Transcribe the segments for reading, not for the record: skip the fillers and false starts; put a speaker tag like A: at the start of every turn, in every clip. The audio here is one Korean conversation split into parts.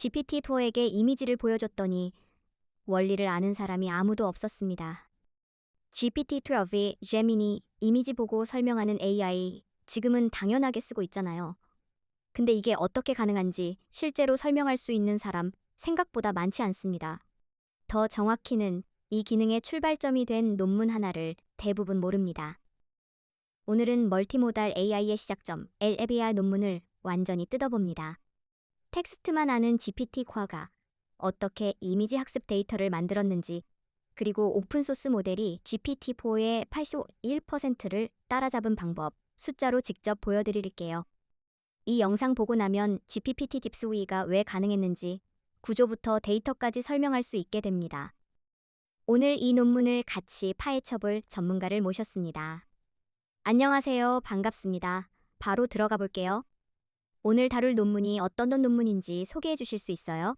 A: GPT-4에게 이미지를 보여줬더니 원리를 아는 사람이 아무도 없었습니다. GPT-12이 제미니 이미지 보고 설명하는 AI 지금은 당연하게 쓰고 있잖아요. 근데 이게 어떻게 가능한지 실제로 설명할 수 있는 사람 생각보다 많지 않습니다. 더 정확히는 이 기능의 출발점이 된 논문 하나를 대부분 모릅니다. 오늘은 멀티모달 AI의 시작점, 엘에비아 논문을 완전히 뜯어봅니다. 텍스트만 아는 GPT-4가 어떻게 이미지 학습 데이터를 만들었는지, 그리고 오픈소스 모델이 GPT-4의 81%를 따라잡은 방법, 숫자로 직접 보여드릴게요. 이 영상 보고 나면 GPT 딥스위가 왜 가능했는지, 구조부터 데이터까지 설명할 수 있게 됩니다. 오늘 이 논문을 같이 파헤쳐볼 전문가를 모셨습니다. 안녕하세요. 반갑습니다. 바로 들어가 볼게요. 오늘 다룰 논문이 어떤 논문인지 소개해 주실 수 있어요?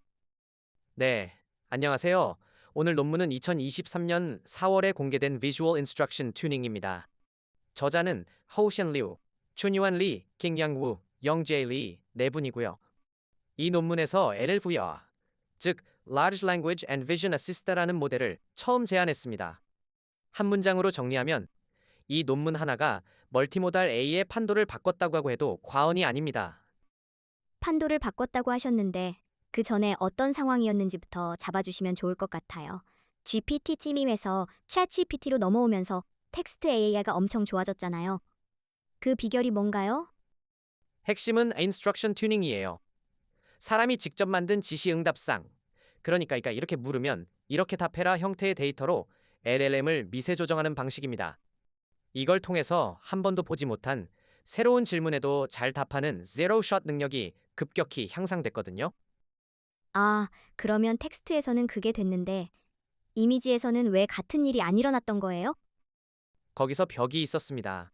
B: 네, 안녕하세요. 오늘 논문은 2023년 4월에 공개된 Visual Instruction Tuning입니다. 저자는 허우션 리우, 춘유한 리, 킹양우, 영제이 리 네 분이고요. 이 논문에서 LLVR, 즉 Large Language and Vision Assist라는 모델을 처음 제안했습니다. 한 문장으로 정리하면 이 논문 하나가 멀티모달 A의 판도를 바꿨다고 하고 해도 과언이 아닙니다.
A: 판도를 바꿨다고 하셨는데 그 전에 어떤 상황이었는지부터 잡아주시면 좋을 것 같아요. GPT 팀임에서 챗GPT로 넘어오면서 텍스트 AI가 엄청 좋아졌잖아요. 그 비결이 뭔가요?
B: 핵심은 인스트럭션 튜닝이에요. 사람이 직접 만든 지시응답상, 그러니까 이렇게 물으면 이렇게 답해라 형태의 데이터로 LLM을 미세 조정하는 방식입니다. 이걸 통해서 한 번도 보지 못한 새로운 질문에도 잘 답하는 제로 샷 능력이 급격히 향상됐거든요.
A: 아, 그러면 텍스트에서는 그게 됐는데 이미지에서는 왜 같은 일이 안 일어났던 거예요?
B: 거기서 벽이 있었습니다.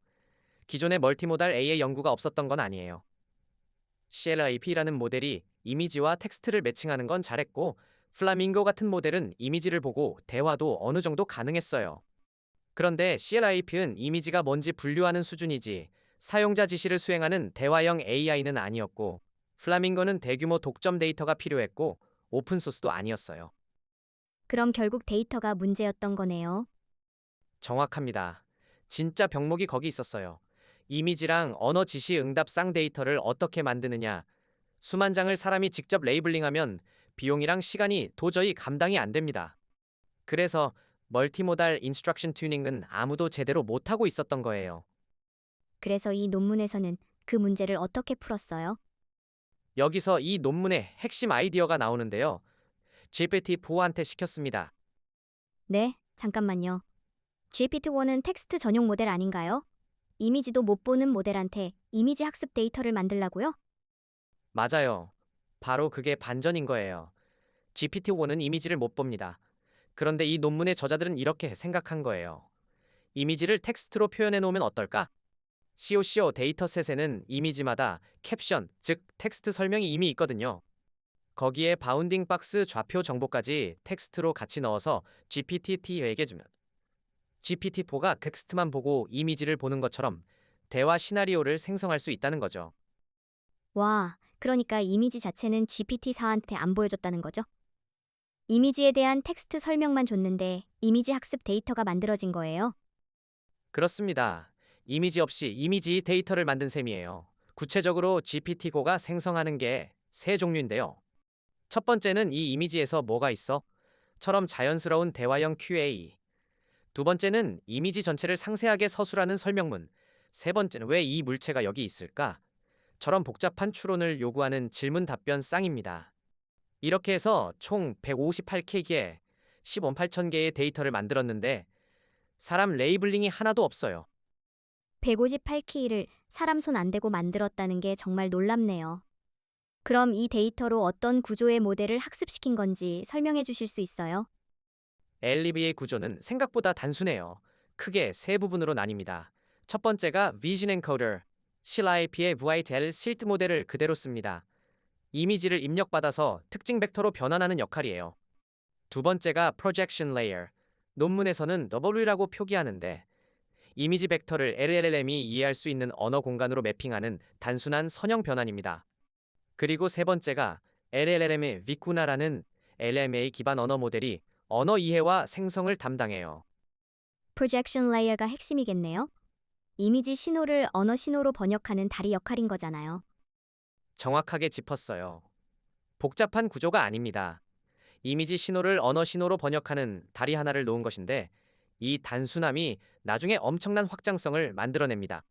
B: 기존의 멀티모달 A의 연구가 없었던 건 아니에요. CLIP라는 모델이 이미지와 텍스트를 매칭하는 건 잘했고, 플라밍고 같은 모델은 이미지를 보고 대화도 어느 정도 가능했어요. 그런데 CLIP는 이미지가 뭔지 분류하는 수준이지 사용자 지시를 수행하는 대화형 AI는 아니었고, 플라밍고는 대규모 독점 데이터가 필요했고 오픈소스도 아니었어요.
A: 그럼 결국 데이터가 문제였던 거네요.
B: 정확합니다. 진짜 병목이 거기 있었어요. 이미지랑 언어 지시 응답상 데이터를 어떻게 만드느냐. 수만 장을 사람이 직접 레이블링하면 비용이랑 시간이 도저히 감당이 안 됩니다. 그래서 멀티모달 인스트럭션 튜닝은 아무도 제대로 못하고 있었던 거예요.
A: 그래서 이 논문에서는 그 문제를 어떻게 풀었어요?
B: 여기서 이 논문의 핵심 아이디어가 나오는데요. GPT-4한테 시켰습니다.
A: 네, 잠깐만요. GPT-4는 텍스트 전용 모델 아닌가요? 이미지도 못 보는 모델한테 이미지 학습 데이터를 만들라고요?
B: 맞아요. 바로 그게 반전인 거예요. GPT-4는 이미지를 못 봅니다. 그런데 이 논문의 저자들은 이렇게 생각한 거예요. 이미지를 텍스트로 표현해 놓으면 어떨까? COCO 데이터셋에는 이미지마다 캡션, 즉 텍스트 설명이 이미 있거든요. 거기에 바운딩 박스 좌표 정보까지 텍스트로 같이 넣어서 GPT-T에게 주면 GPT-4가 텍스트만 보고 이미지를 보는 것처럼 대화 시나리오를 생성할 수 있다는 거죠.
A: 와, 그러니까 이미지 자체는 GPT-4한테 안 보여줬다는 거죠? 이미지에 대한 텍스트 설명만 줬는데 이미지 학습 데이터가 만들어진 거예요?
B: 그렇습니다. 이미지 없이 이미지 데이터를 만든 셈이에요. 구체적으로 GPT-4가 생성하는 게 세 종류인데요. 첫 번째는 이 이미지에서 뭐가 있어? 처럼 자연스러운 대화형 QA. 두 번째는 이미지 전체를 상세하게 서술하는 설명문. 세 번째는 왜 이 물체가 여기 있을까? 처럼 복잡한 추론을 요구하는 질문 답변 쌍입니다. 이렇게 해서 총 158K의 10원 8천 개의 데이터를 만들었는데 사람 레이블링이 하나도 없어요.
A: 158K를 사람 손 안 대고 만들었다는 게 정말 놀랍네요. 그럼 이 데이터로 어떤 구조의 모델을 학습시킨 건지 설명해 주실 수 있어요?
B: LEV의 구조는 생각보다 단순해요. 크게 세 부분으로 나뉩니다. 첫 번째가 Vision Encoder, CLIP의 VITL 실트 모델을 그대로 씁니다. 이미지를 입력받아서 특징 벡터로 변환하는 역할이에요. 두 번째가 Projection Layer, 논문에서는 W라고 표기하는데 이미지 벡터를 LLM이 이해할 수 있는 언어 공간으로 매핑하는 단순한 선형 변환입니다. 그리고 세 번째가 LLM의 비쿠나라는 LMA 기반 언어 모델이 언어 이해와 생성을 담당해요.
A: 프로젝션 레이어가 핵심이겠네요. 이미지 신호를 언어 신호로 번역하는 다리 역할인 거잖아요.
B: 정확하게 짚었어요. 복잡한 구조가 아닙니다. 이미지 신호를 언어 신호로 번역하는 다리 하나를 놓은 것인데 이 단순함이 나중에 엄청난 확장성을 만들어냅니다.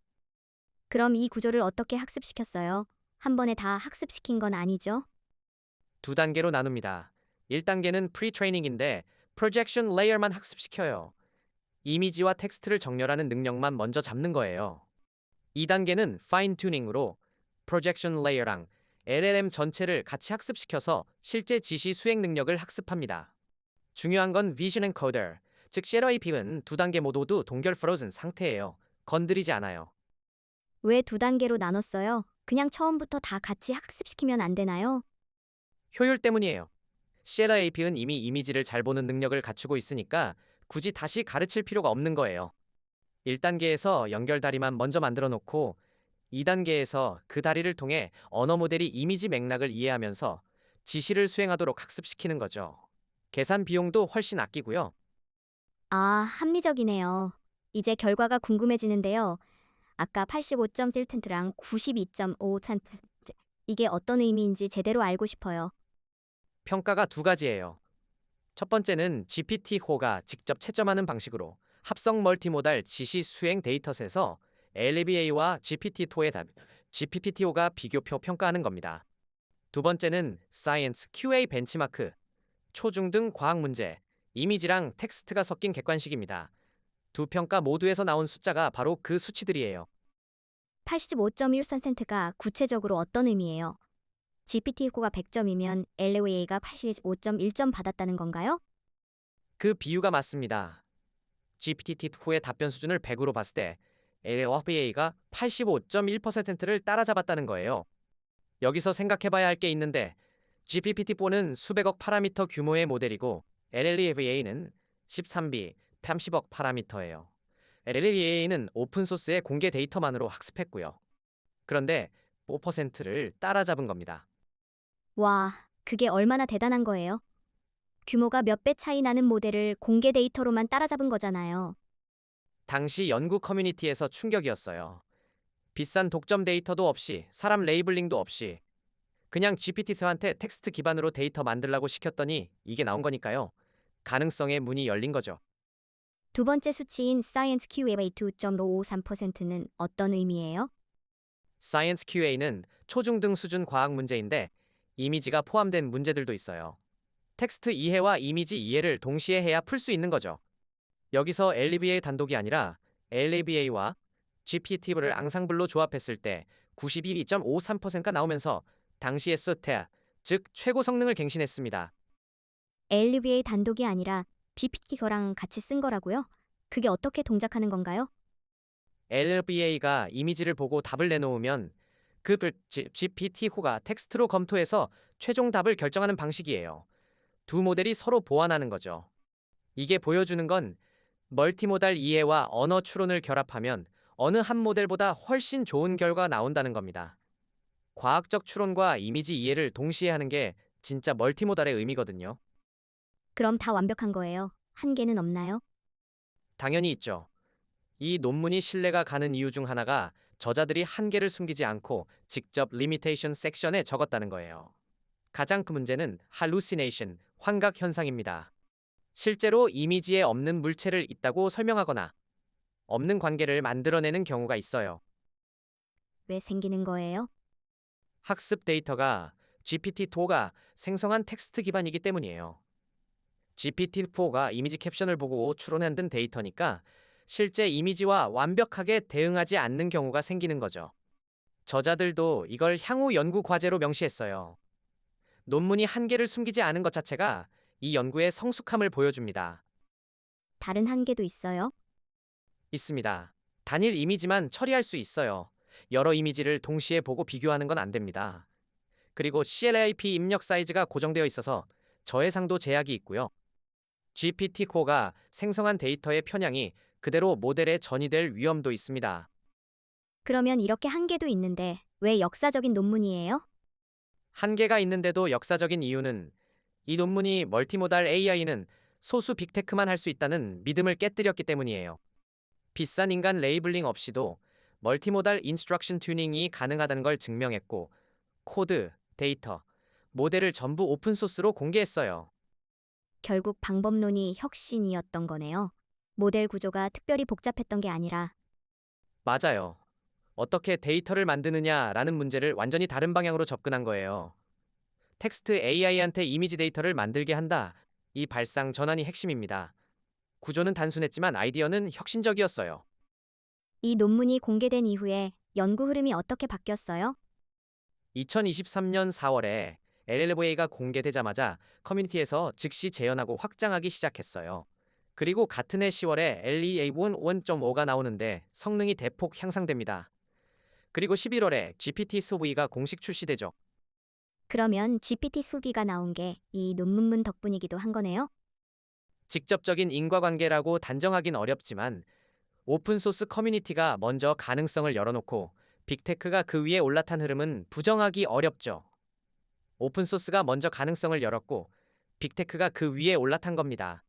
A: 그럼 이 구조를 어떻게 학습시켰어요? 한 번에 다 학습시킨 건 아니죠?
B: 두 단계로 나눕니다. 1단계는 프리트레이닝인데 프로젝션 레이어만 학습시켜요. 이미지와 텍스트를 정렬하는 능력만 먼저 잡는 거예요. 2단계는 파인 튜닝으로 프로젝션 레이어랑 LLM 전체를 같이 학습시켜서 실제 지시 수행 능력을 학습합니다. 중요한 건 비전 엔코더, 즉 쉐러의 빔은 두 단계 모두 동결 프로즌 상태예요. 건드리지 않아요.
A: 왜 두 단계로 나눴어요? 그냥 처음부터 다 같이 학습시키면 안 되나요?
B: 효율 때문이에요. 쉐러 AP는 이미 이미지를 잘 보는 능력을 갖추고 있으니까 굳이 다시 가르칠 필요가 없는 거예요. 1단계에서 연결 다리만 먼저 만들어 놓고 2단계에서 그 다리를 통해 언어 모델이 이미지 맥락을 이해하면서 지시를 수행하도록 학습시키는 거죠. 계산 비용도 훨씬 아끼고요.
A: 아, 합리적이네요. 이제 결과가 궁금해지는데요. 아까 85.7%랑 92.5% 이게 어떤 의미인지 제대로 알고 싶어요.
B: 평가가 두 가지예요. 첫 번째는 GPT-4가 직접 채점하는 방식으로 합성 멀티모달 지시 수행 데이터셋에서 LBA와 GPT-4의 답, GPT-4가 비교표 평가하는 겁니다. 두 번째는 사이언스 QA 벤치마크, 초중등 과학 문제, 이미지랑 텍스트가 섞인 객관식입니다. 두 평가 모두에서 나온 숫자가 바로 그 수치들이에요.
A: 85.1%가 구체적으로 어떤 의미예요? GPT-4가 100점이면 LOA가 85.1점 받았다는 건가요?
B: 그 비유가 맞습니다. GPT-4의 답변 수준을 100으로 봤을 때 LBA가 85.1%를 따라잡았다는 거예요. 여기서 생각해봐야 할 게 있는데 GPT-4는 수백억 파라미터 규모의 모델이고 LLVA는 13비 30억 파라미터예요. LLVA는 오픈소스의 공개 데이터만으로 학습했고요. 그런데 5%를 따라잡은 겁니다.
A: 와, 그게 얼마나 대단한 거예요? 규모가 몇 배 차이 나는 모델을 공개 데이터로만 따라잡은 거잖아요.
B: 당시 연구 커뮤니티에서 충격이었어요. 비싼 독점 데이터도 없이 사람 레이블링도 없이 그냥 GPT-3한테 텍스트 기반으로 데이터 만들라고 시켰더니 이게 나온 거니까요. 가능성의 문이 열린 거죠.
A: 두 번째 수치인 Science QA 2.553%는 어떤 의미예요?
B: 사이언스 QA는 초중등 수준 과학 문제인데 이미지가 포함된 문제들도 있어요. 텍스트 이해와 이미지 이해를 동시에 해야 풀 수 있는 거죠. 여기서 LBA 단독이 아니라 LABA와 GPT를 앙상블로 조합했을 때 92.53%가 나오면서 당시의 소테, 즉 최고 성능을 갱신했습니다.
A: LBA 단독이 아니라 BPT거랑 같이 쓴 거라고요? 그게 어떻게 동작하는 건가요?
B: LBA가 이미지를 보고 답을 내놓으면 그 GPT-4가 텍스트로 검토해서 최종 답을 결정하는 방식이에요. 두 모델이 서로 보완하는 거죠. 이게 보여주는 건 멀티모달 이해와 언어 추론을 결합하면 어느 한 모델보다 훨씬 좋은 결과가 나온다는 겁니다. 과학적 추론과 이미지 이해를 동시에 하는 게 진짜 멀티모달의 의미거든요.
A: 그럼 다 완벽한 거예요. 한계는 없나요?
B: 당연히 있죠. 이 논문이 신뢰가 가는 이유 중 하나가 저자들이 한계를 숨기지 않고 직접 리미테이션 섹션에 적었다는 거예요. 가장 큰 문제는 hallucination, 환각 현상입니다. 실제로 이미지에 없는 물체를 있다고 설명하거나 없는 관계를 만들어내는 경우가 있어요.
A: 왜 생기는 거예요?
B: 학습 데이터가 GPT-4가 생성한 텍스트 기반이기 때문이에요. GPT-4가 이미지 캡션을 보고 추론한 데이터니까 실제 이미지와 완벽하게 대응하지 않는 경우가 생기는 거죠. 저자들도 이걸 향후 연구 과제로 명시했어요. 논문이 한계를 숨기지 않은 것 자체가 이 연구의 성숙함을 보여줍니다.
A: 다른 한계도 있어요?
B: 있습니다. 단일 이미지만 처리할 수 있어요. 여러 이미지를 동시에 보고 비교하는 건 안 됩니다. 그리고 CLAP 입력 사이즈가 고정되어 있어서 저해상도 제약이 있고요. GPT-4가 생성한 데이터의 편향이 그대로 모델에 전이될 위험도 있습니다.
A: 그러면 이렇게 한계도 있는데 왜 역사적인 논문이에요?
B: 한계가 있는데도 역사적인 이유는 이 논문이 멀티모달 AI는 소수 빅테크만 할 수 있다는 믿음을 깨뜨렸기 때문이에요. 비싼 인간 레이블링 없이도 멀티모달 인스트럭션 튜닝이 가능하다는 걸 증명했고, 코드, 데이터, 모델을 전부 오픈소스로 공개했어요.
A: 결국 방법론이 혁신이었던 거네요. 모델 구조가 특별히 복잡했던 게 아니라
B: 맞아요. 어떻게 데이터를 만드느냐라는 문제를 완전히 다른 방향으로 접근한 거예요. 텍스트 AI한테 이미지 데이터를 만들게 한다. 이 발상 전환이 핵심입니다. 구조는 단순했지만 아이디어는 혁신적이었어요.
A: 이 논문이 공개된 이후에 연구 흐름이 어떻게 바뀌었어요?
B: 2023년 4월에 LLVA가 공개되자마자 커뮤니티에서 즉시 재현하고 확장하기 시작했어요. 그리고 같은 해 10월에 LEA1 1.5가 나오는데 성능이 대폭 향상됩니다. 그리고 11월에 GPT-4V가 공식 출시되죠.
A: 그러면 GPT 수비가 나온 게 이 논문문 덕분이기도 한 거네요.
B: 직접적인 인과관계라고 단정하긴 어렵지만 오픈소스 커뮤니티가 먼저 가능성을 열어놓고 빅테크가 그 위에 올라탄 흐름은 부정하기 어렵죠. 오픈소스가 먼저 가능성을 열었고 빅테크가 그 위에 올라탄 겁니다.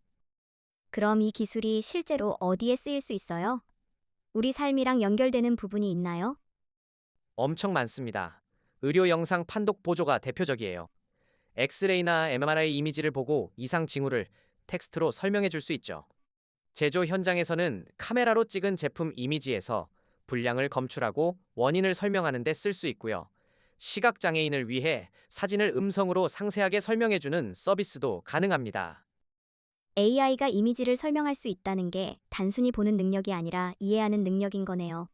A: 그럼 이 기술이 실제로 어디에 쓰일 수 있어요? 우리 삶이랑 연결되는 부분이 있나요?
B: 엄청 많습니다. 의료 영상 판독 보조가 대표적이에요. 엑스레이나 MRI 이미지를 보고 이상 징후를 텍스트로 설명해 줄 수 있죠. 제조 현장에서는 카메라로 찍은 제품 이미지에서 불량을 검출하고 원인을 설명하는 데 쓸 수 있고요. 시각장애인을 위해 사진을 음성으로 상세하게 설명해 주는 서비스도 가능합니다.
A: AI가 이미지를 설명할 수 있다는 게 단순히 보는 능력이 아니라 이해하는 능력인 거네요.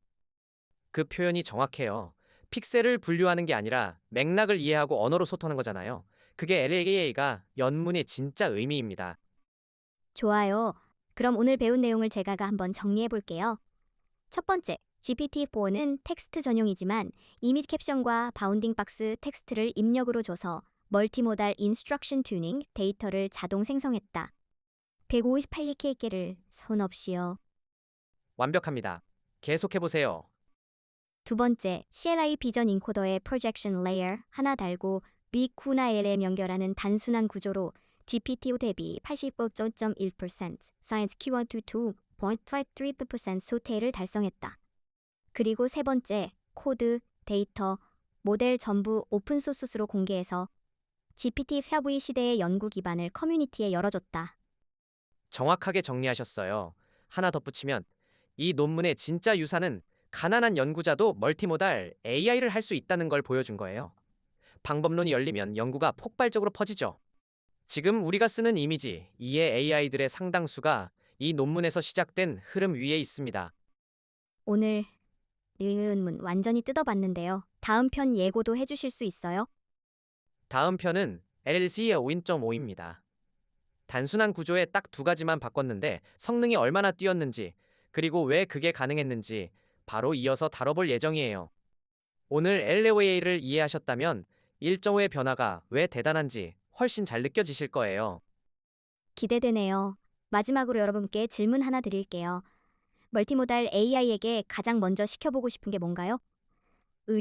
B: 그 표현이 정확해요. 픽셀을 분류하는 게 아니라 맥락을 이해하고 언어로 소통하는 거잖아요. 그게 LAA가 연문의 진짜 의미입니다.
A: 좋아요. 그럼 오늘 배운 내용을 제가 한번 정리해 볼게요. 첫 번째, GPT-4는 텍스트 전용이지만 이미지 캡션과 바운딩 박스 텍스트를 입력으로 줘서 멀티모달 인스트럭션 튜닝 데이터를 자동 생성했다. 158K를 손 없이요.
B: 완벽합니다. 계속해보세요.
A: 두 번째, CLI 비전 인코더에 프로젝션 레이어 하나 달고 BQ나 LM 연결하는 단순한 구조로 GPT-5 대비 85.1%, Science Q122 0.53% 소태를 달성했다. 그리고 세 번째, 코드, 데이터, 모델 전부 오픈소스로 공개해서 GPT-4V 시대의 연구 기반을 커뮤니티에 열어줬다.
B: 정확하게 정리하셨어요. 하나 덧붙이면 이 논문의 진짜 유사는 가난한 연구자도 멀티모달 AI를 할 수 있다는 걸 보여준 거예요. 방법론이 열리면 연구가 폭발적으로 퍼지죠. 지금 우리가 쓰는 이미지, 이의 AI들의 상당수가 이 논문에서 시작된 흐름 위에 있습니다.
A: 오늘 논문 완전히 뜯어봤는데요. 다음 편 예고도 해주실 수 있어요?
B: 다음 편은 LLC의 5.5입니다. 단순한 구조에 딱 두 가지만 바꿨는데 성능이 얼마나 뛰었는지, 그리고 왜 그게 가능했는지 바로 이어서 다뤄볼 예정이에요. 오늘 LLVA를 이해하셨다면 1.5의 변화가 왜 대단한지 훨씬 잘 느껴지실 거예요.
A: 기대되네요. 마지막으로 여러분께 질문 하나 드릴게요. 멀티모달 AI에게 가장 먼저 시켜보고 싶은 게 뭔가요?